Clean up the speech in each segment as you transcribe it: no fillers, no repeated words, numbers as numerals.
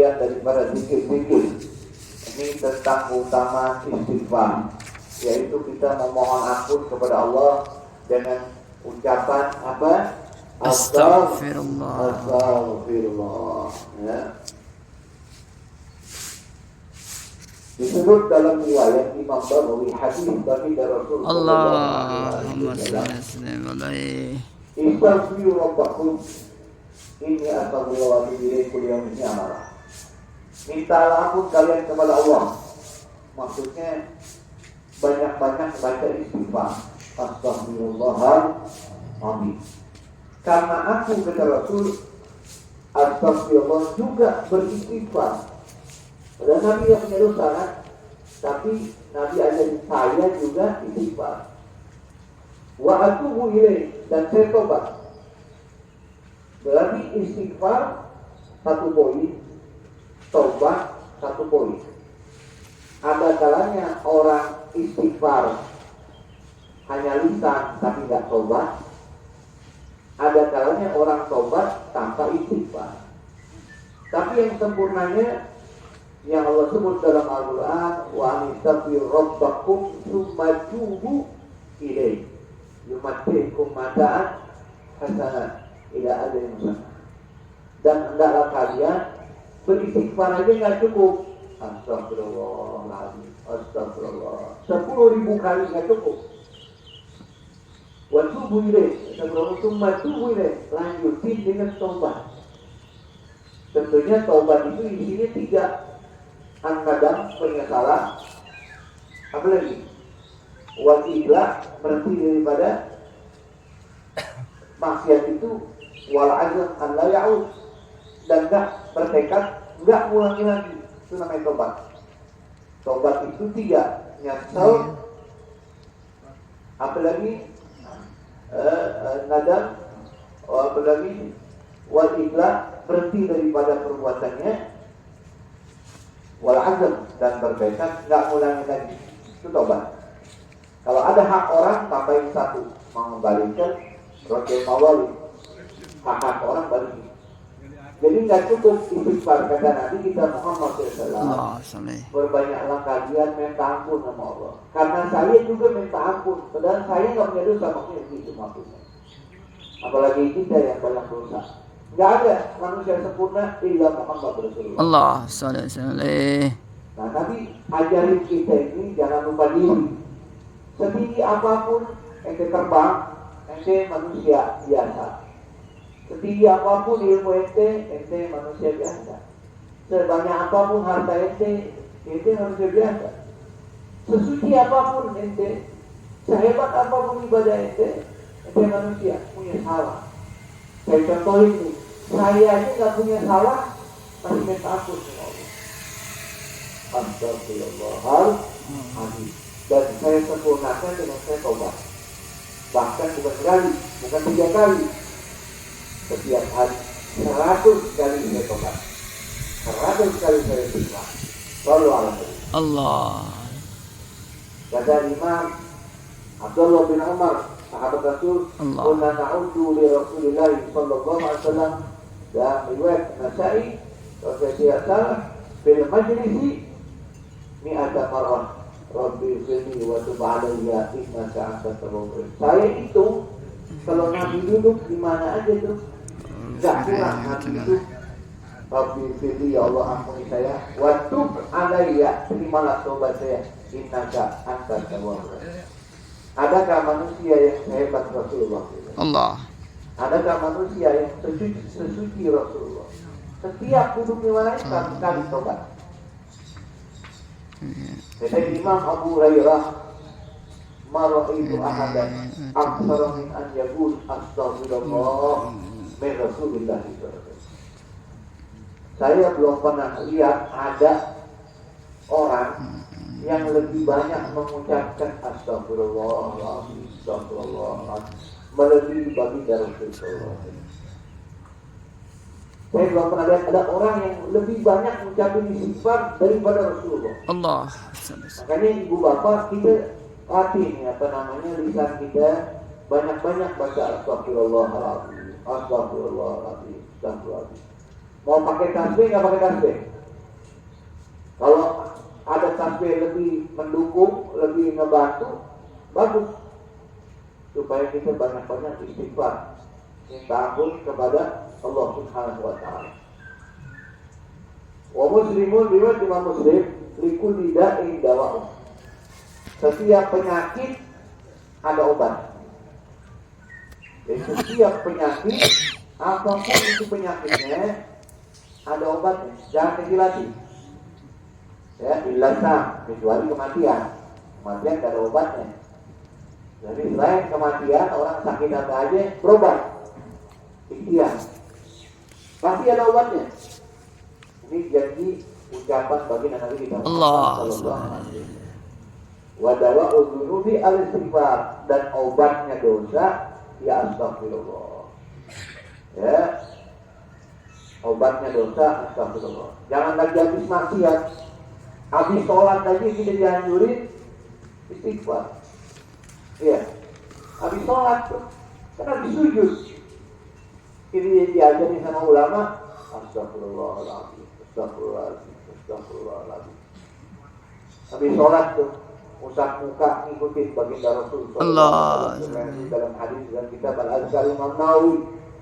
bagian daripada zikir-zikir. Ini tentang keutamaan istighfar, yaitu kita memohon ampun kepada Allah dengan ucapan apa? Astaghfirullah. Astaghfirullah. Ya. Disebut dalam riwayat Imam Nawawi hadis dari Rasulullah Allahumma shalli alaihi. Istaghfiru rabbakum inni astaghfirullaha min kulli yawmin amara. Mintalah ampun kalian kepada Allah. Maksudnya banyak-banyak baca istighfar. Astaghfirullahaladzim. Karena aku kata Rasul, astagfirullah juga beristighfar. Dan Nabi yang punya dosa kan? Tapi Nabi ajarin saya juga istighfar. Wa atubu ilaih, dan saya tobat. Berarti istighfar 1 poin, tobat 1 poin. Ada kalanya orang istighfar hanya lisan tapi nggak tobat. Ada kalanya orang tobat tanpa istighfar. Tapi yang sempurnanya yang Allah sebut dalam Al-Quran, wa anistaghfir rabbakum tsumma tubu ilaihi yumatti'kum mata'an hasanah ila ajalin musamma. Dan hendaklah kalian beristighfar aja nggak cukup. Astagfirullahaladzim, astagfirullah 10.000 kali nggak cukup. Wa tubu ilaihi, tsumma tubu ilaihi, lanjutin dengan taubat. Tentunya taubat itu isinya 3. Kadang penyesalan, apa lagi? Wal-ikhlas, berhenti daripada maksiat itu, wal azm an la ya'ud, dan enggak bertekad enggak ngulangi lagi. Itu namanya tobat. Tobat itu 3, nyesal, apa lagi? Nadam, apa lagi? Wal-ikhlas, berhenti daripada perbuatannya, wal azm, dan bertekad nggak ngulangi lagi. Itu tobat. Kalau ada hak orang tambahin 1, mengembalikan rokel mawali, hak orang balikin. Jadi nggak cukup istighfar. Kata Nabi kita Muhammad SAW, berbanyaklah kalian minta ampun sama Allah, karena saya juga minta ampun, padahal saya nggak punya dosa. Maksudnya itu maksudnya. Apalagi kita yang banyak dosa. Nggak ada manusia sempurna illa Muhammad Rasulullah. Allah sallallahu alaihi. Nah, tapi ajarin kita ini jangan lupa diri. Setinggi apapun ente terbang, ente manusia biasa. Setinggi apapun ilmu ente manusia biasa. Sebanyak apapun harta ente manusia biasa. Sesuci apapun ente, sehebat apapun ibadah ente manusia, punya salah. Saya contohin nih, saya aja nggak punya salah, masih minta ampun sama Allah. Astagfirullahaladzim. Dan saya sempurnakan dengan saya tobat. Bahkan bukan sekali, bukan 3 kali. Setiap hari 100 kali saya tobat. 100 kali saya istighfar. Shallu ala Nabi. Allah. Kata Imam Abdullah bin Umar, sahabat Rasul, "Kunna na'uddu li Rasulillah sallallahu alaihi wasallam." Dan riwayat Nasa'i, Rasul tidak salah, fil majlisi mi'ata marrah. Rabbi firli wa tub alayya innaka antat tawwabur. Saya itu kalau Nabi duduk di mana aja tuh enggak kurang Nabi itu. Rabbi firli, ya Allah ampuni saya, wa tub alayya, terimalah tobat saya, innaka antat tawwabur. Adakah manusia yang sehebat Rasulullah? Allah. Adakah manusia yang sesuci Rasulullah? Setiap duduk di mana kali tobat. Kata Imam Abu Hurairah, "Ma ra'aitu ahadan aktsara min an yaqul astaghfirullah min Rasulillah." Saya belum pernah lihat ada orang yang lebih banyak mengucapkan astagfirullahaladzim, astagfirullahaladzim, melebihi baginda Rasulullah. Saya belum pernah lihat ada orang yang lebih banyak mengucapkan istighfar daripada Rasulullah. Allah. Makanya ibu bapak kita latih lisan kita banyak-banyak baca astagfirullahaladzim, astagfirullahaladzim, astagfirullahaladzim. Mau pakai tasbih nggak pakai tasbih? Kalau ada tasbih lebih mendukung, lebih ngebantu, bagus. Supaya kita banyak-banyak istighfar, minta ampun kepada Allah Subhanahu wa Ta'ala. Wa muslimun riwayat Imam Muslim likulli da'in dawa'un. Setiap penyakit ada obat. Jadi setiap penyakit, apapun itu penyakitnya, ada obatnya. Jangan kecil hati. Ya, illasam, kecuali kematian. Kematian tidak ada obatnya. Jadi selain kematian, orang sakit apa aja berobat. Ikhtiar. Pasti ada obatnya. Ini janji ucapan bagi Nabi kita Allah. Wa dawa'u dzunubi al-istighfar, dan obatnya dosa ya astagfirullah. Ya. Obatnya dosa astagfirullah. Jangan lagi habis maksiat. Habis sholat aja kita dianjurin istighfar. Iya. Habis sholat tuh, kan habis sujud. Ini diajarin sama ulama, astagfirullahaladzim, astagfirullahaladzim, astagfirullahaladzim. Habis sholat tuh, usap muka, ngikutin baginda Rasul Allah. dalam hadis dan kitab Al-Azhar Imam Nawawi.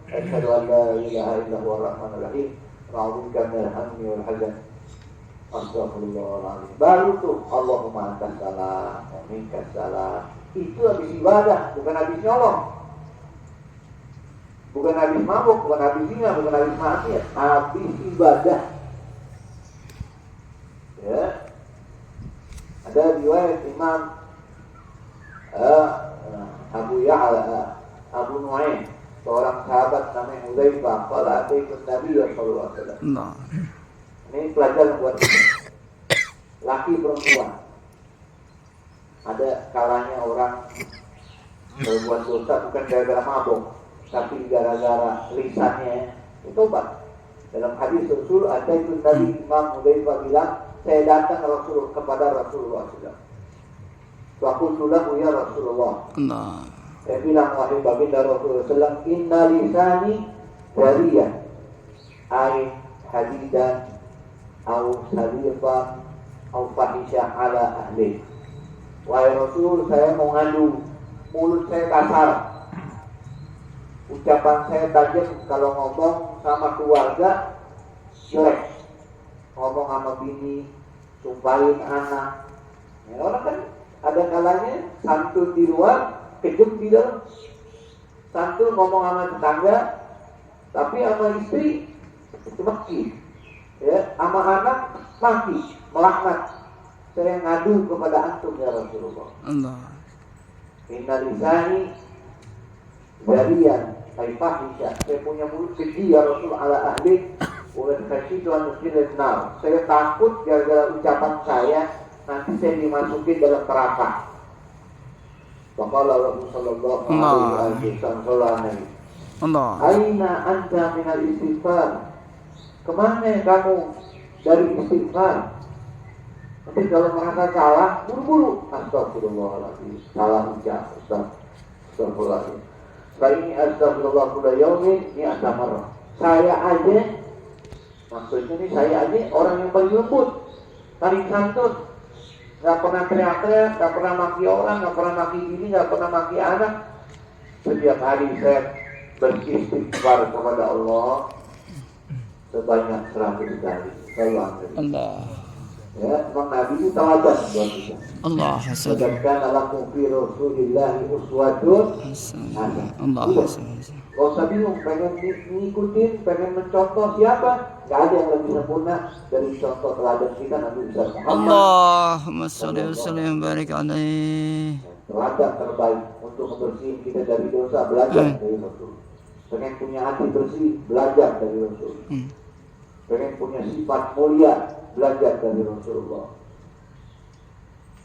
Asyhadu an la ilaha illallah ar-rahmanir rahim. A'udzubika minal hammi wal hazan. Astagfirullahaladzim. Baru tuh Allahumma antas salam, wa minkas salam. Itu habis ibadah, bukan habis nyolong. Bukan habis mabuk, bukan habis zina, bukan habis maksiat, habis ibadah. Ya. Ada riwayat Imam Abu Ya'la Abu Nu'aim, seorang sahabat namanya Hudzaifah, qala ataitu Nabi sallallahu alaihi wasallam. Nah. Ini pelajaran buat kita. Laki perempuan. Ada kalanya orang berbuat dosa bukan gara-gara mabuk, tapi gara-gara lisannya itu tobat. Dalam hadis Rasul ada itu tadi Imam Hudzaifah bilang, saya datang kepada Rasulullah SAW. Wa qultu lahu ya Rasulullah. Nah. Saya bilang, wahai baginda Rasulullah SAW, inna lisani dariyah ay hadidan au salifan au fahisyah ala ahli. Wahai Rasul, saya mau ngadu, mulut saya kasar, ucapan saya tajam, kalau ngomong sama keluarga jelek, ngomong sama bini, sumpahin anak. Ya, orang kan ada kalanya santun di luar, kejam di dalam. Santun ngomong sama tetangga, tapi sama istri itu maki. Ya, sama anak maki, melaknat. Saya ngadu kepada antum ya Rasulullah. Allah. Inna lisani darian fahisyah. Saya punya mulut keji ya Rasul ala ahli wa khasyitu an nusilin nar. Saya takut gara-gara ucapan saya nanti saya dimasukin dalam neraka. Faqala Rasul sallallahu alaihi wasallam, Allah. aina anta minal istighfar? Kemana kamu dari istighfar? Nanti kalau merasa salah, buru-buru astagfirullahaladzim, salah ucap, astagfirullahaladzim. Setelah ini astagfirullah kulla yaumin mi'ata marrah. Saya aja, maksudnya nih saya aja orang yang paling lembut, paling santun, gak pernah teriak-teriak, gak pernah maki orang, gak pernah maki bini, gak pernah maki anak. Setiap hari saya beristighfar kepada Allah sebanyak 100 kali. Allah. Ya, Imam Nabi itu teladan buat kita. Allah hasan. Sedangkan lakum fi Rasulillahi uswatun hasanah. Allah hasan. Gak usah bingung, pengen ngikutin, pengen mencontoh siapa? Gak ada yang lebih sempurna dari contoh teladan kita Nabi besar Muhammad. Allahumma shalli wa sallim wa barik alaihi. Teladan terbaik untuk membersihin kita dari dosa, belajar dari Rasul. Pengen punya hati bersih, belajar dari Rasul. Pengen punya sifat mulia, belajar dari Rasulullah.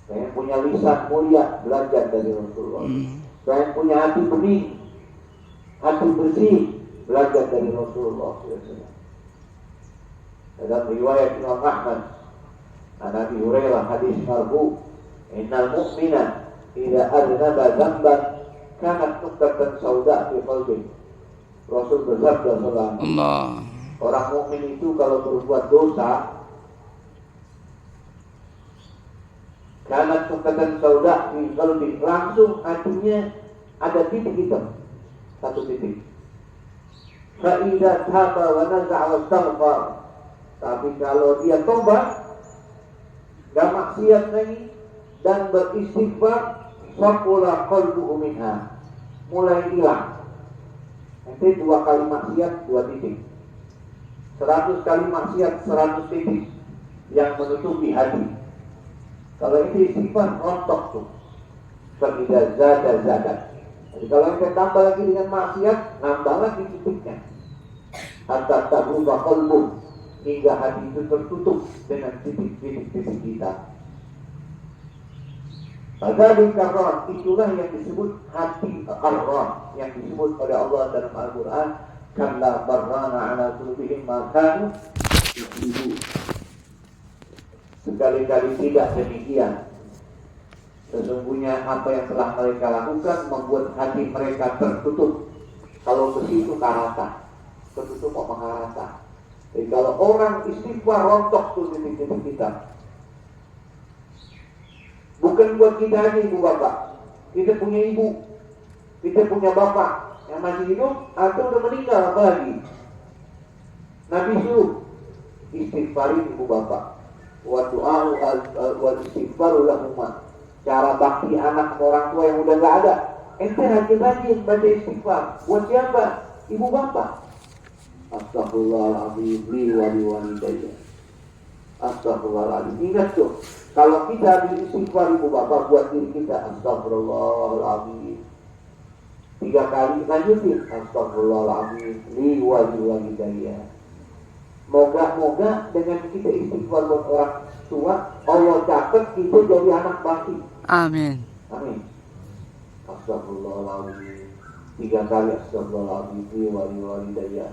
Pengen punya lisan mulia, belajar dari Rasulullah. Pengen punya hati bening, hati bersih, belajar dari Rasulullah. Dalam riwayat Imam Ahmad, Nabi Hurairah hadis marfu, innal mu'mina idza aznaba dzamban kanat nuqtatan sauda fi qalbi. Rasul bersabda sallallahu Allah. Orang mukmin itu kalau berbuat dosa, karena tukatan sauda di qalbi, langsung hatinya ada titik hitam, satu titik. Fa idza taba wa naza'a wastaghfar. Tapi kalau dia tobat, gak maksiat lagi dan beristighfar, faqula qalbuhu minha, mulai hilang. Nanti 2 kali maksiat 2 titik, 100 kali maksiat 100 titik yang menutupi hati. Kalau ini istighfar rontok tuh, berbeda zada. Jadi kalau kita tambah lagi dengan maksiat, nambah lagi titiknya. Hatta tabuba qalbu, hingga hati itu tertutup dengan titik-titik kita. Pada karrah, itulah yang disebut hati karrah, yang disebut oleh Allah dalam Al-Quran, kalla barrana ala qulubihim ma kanu yaksibun. Sekali-kali tidak demikian. Sesungguhnya apa yang telah mereka lakukan membuat hati mereka tertutup. Kalau besi itu karata, tertutup sama karata. Jadi kalau orang istighfar rontok tuh titik-titik kita. Bukan buat kita aja ibu bapak. Kita punya ibu, kita punya bapak yang masih hidup atau udah meninggal apalagi. Nabi suruh istighfarin ibu bapak. Wa du'a'u wal istighfaru lahumma. Cara bakti anak orang tua yang udah gak ada, ente rajin-rajin baca istighfar. Buat siapa? Ibu bapak. Astaghfirullahaladzim li wa li walidayya. Astaghfirullahaladzim. Ingat tuh, kalau kita istighfar ibu bapak buat diri kita, astaghfirullahaladzim 3 kali, lanjutin astaghfirullahaladzim li wa li walidayya. Moga-moga dengan kita istighfar buat orang tua, Allah catat kita jadi anak bakti. Amin. Amin. Astaghfirullahaladzim 3 kali astaghfirullahaladzim li wa li walidayya.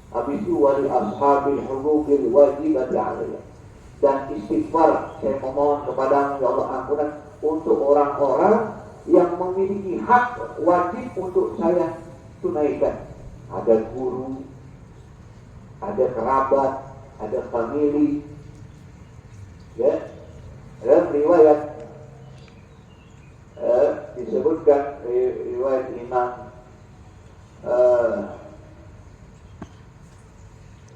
Habis itu wali ashabil huquqil wajibati alayya. Dan istighfar, saya memohon kepada ya Allah ampunan untuk orang-orang yang memiliki hak wajib untuk saya tunaikan. Ada guru, ada kerabat, ada famili. Ya, dalam riwayat disebutkan riwayat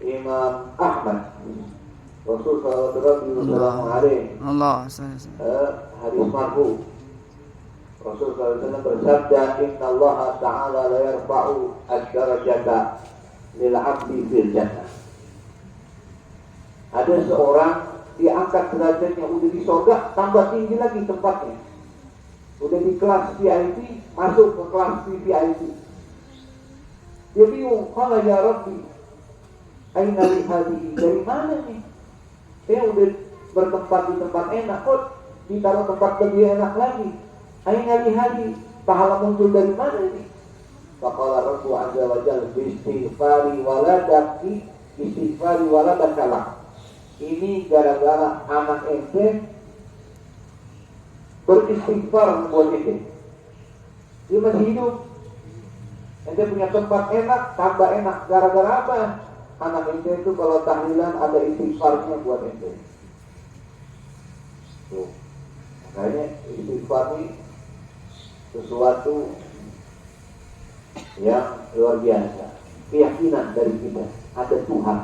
Imam Ahmad, Rasulullah sallallahu alaihi hadis marfu. Rasulullah SAW bersabda, Inna Allah Ta'ala la yarfa'u ad-darajata lil 'abdi fil jannah. Ada seorang diangkat derajatnya udah di surga, tambah tinggi lagi tempatnya. Udah di kelas VIP, masuk ke kelas VIP. Dia bingung, qala ya Rabbi, aina li hadhihi, dari mana nih? Saya udah bertempat di tempat enak, kok ditaruh tempat lebih enak lagi. Aina li hadhihi, pahala muncul dari mana nih? Faqala Rabbu azza wa jalla istighfari waladaki, istighfari waladakala. Ini gara-gara anak ente beristighfar buat ente. Dia masih hidup, ente punya tempat enak, tambah enak. Gara-gara apa? Anak ente itu kalau tahlilan ada istighfarnya buat ente. Tuh, makanya istighfar ini sesuatu yang luar biasa. Keyakinan dari kita ada Tuhan.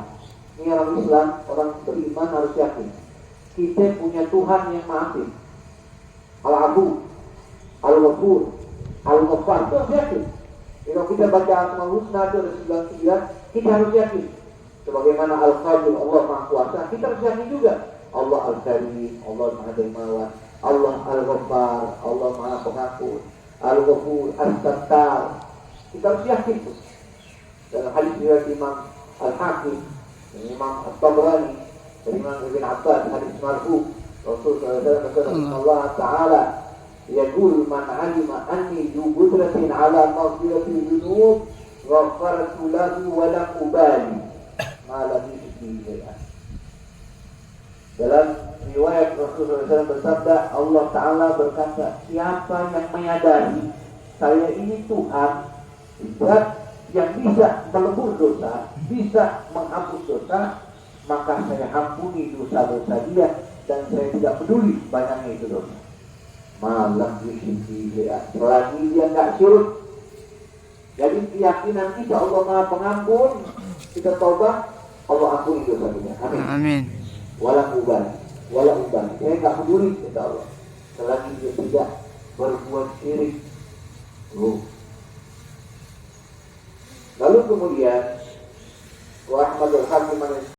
Ini orang Islam, orang beriman harus yakin kita punya Tuhan yang maafin. Al-Abu, Al-Ghafur, Al-Ghaffar, itu harus yakin. Kalau kita baca Asmaul Husna itu ada 99, kita harus yakin. Sebagaimana Al-Qadir, Allah Maha Kuasa, kita harus yakin juga. Allah Al-Karim, Allah Maha Dermawan, Allah Al-Ghaffar, Allah Maha Pengampun, Al-Ghafur, Al-Sattar. Kita harus yakin. Dalam hadis riwayat Imam Al-Hakim, Imam At-Tabrani, Imam Ibn Abbas, hadis marfu, Rasulullah SAW, Allah Ta'ala yaqul man 'alima anni du qudratin 'ala maghfirati dzunub ghafartu lahu wa lam ubali ma lam yushrik. Dalam riwayat Rasulullah SAW bersabda, Allah Ta'ala berkata, siapa yang menyadari saya ini Tuhan, zat yang bisa melebur dosa, bisa menghapus dosa, maka saya ampuni dosa-dosa dia dan saya tidak peduli banyaknya itu dosa. Malam yusyrik selagi dia nggak syirik. Jadi keyakinan kita Allah Maha Pengampun, kita tobat, Allah ampuni dosa kita. Amin. Amin. Wala ubah, saya nggak peduli kata Allah. Selagi dia tidak berbuat syirik. Lalu kemudian Wa Ahmadul Hakim